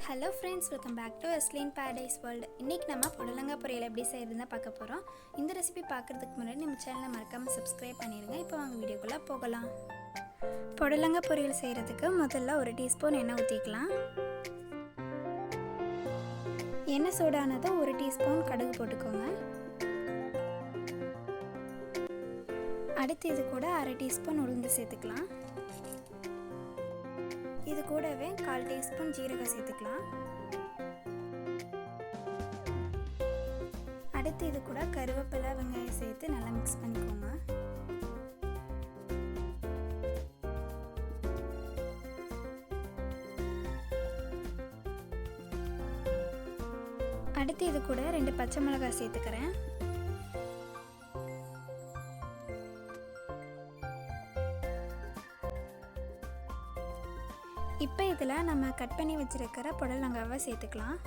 Hello friends, welcome back to Eslin paradise world. இன்றைக்கி நம்ம புடலங்காய் பொரியல் எப்படி செய்யறதுன்னு தான் பார்க்க போகிறோம். இந்த ரெசிபி பார்க்குறதுக்கு முன்னாடி நம்ம சேனலை மறக்காமல் சப்ஸ்கிரைப் பண்ணிடுங்க. இப்போ வாங்க வீடியோக்குள்ளே போகலாம். புடலங்காய் பொரியல் செய்கிறதுக்கு முதல்ல 1 டீஸ்பூன் எண்ணெய் ஊற்றிக்கலாம். எண்ணெய் சூடானதும் 1 டீஸ்பூன் கடுகு போட்டுக்கோங்க. அடுத்து இது கூட 1/2 டீஸ்பூன் உளுந்து சேர்த்துக்கலாம். இது கூடவே 1/4 டீஸ்பூன் ஜீரகம் சேர்த்துக்கலாம். அடுத்து இது கூட கருவேப்பிலை, வெங்காயம் சேர்த்து நல்லா மிக்ஸ் பண்ணிக்கோங்க. அடுத்து இது கூட 2 பச்சை மிளகாய் சேர்த்துக்கிறேன். இப்போ இதில் நம்ம கட் பண்ணி வச்சுருக்கிற புடலங்காவை சேர்த்துக்கலாம்.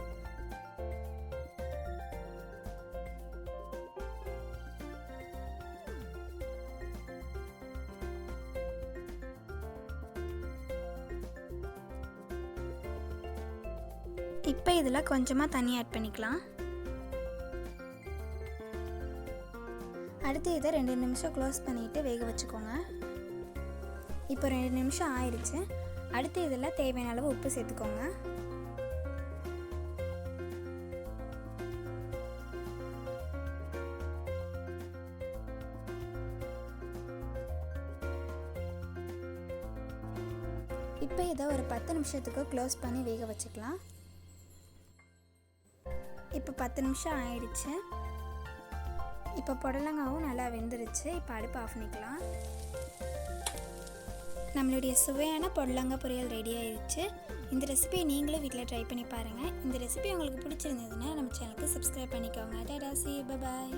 இப்போ இதில் கொஞ்சமாக தண்ணி ஆட் பண்ணிக்கலாம். அடுத்து இதை 2 நிமிஷம் க்ளோஸ் பண்ணிவிட்டு வேக வச்சுக்கோங்க. இப்போ 2 நிமிஷம் ஆயிடுச்சு. அடுத்து இதில் தேவையான அளவு உப்பு சேர்த்துக்கோங்க. இப்போ இதை ஒரு 10 நிமிஷத்துக்கு க்ளோஸ் பண்ணி வேக வச்சுக்கலாம். இப்போ 10 நிமிஷம் ஆயிடுச்சு. இப்போ புடலங்காவும் நல்லா வெந்துருச்சு. இப்போ அடுப்பு ஆஃப் பண்ணிக்கலாம். நம்மளுடைய சுவையான புடலங்காய் பொரியல் ரெடி ஆயிடுச்சு. இந்த ரெசிபியை நீங்களும் வீட்டில் ட்ரை பண்ணி பாருங்கள். இந்த ரெசிபி உங்களுக்கு பிடிச்சிருந்ததுன்னா நம்ம சேனலுக்கு சப்ஸ்கிரைப் பண்ணிக்கோங்க. Tata, see you, bye bye.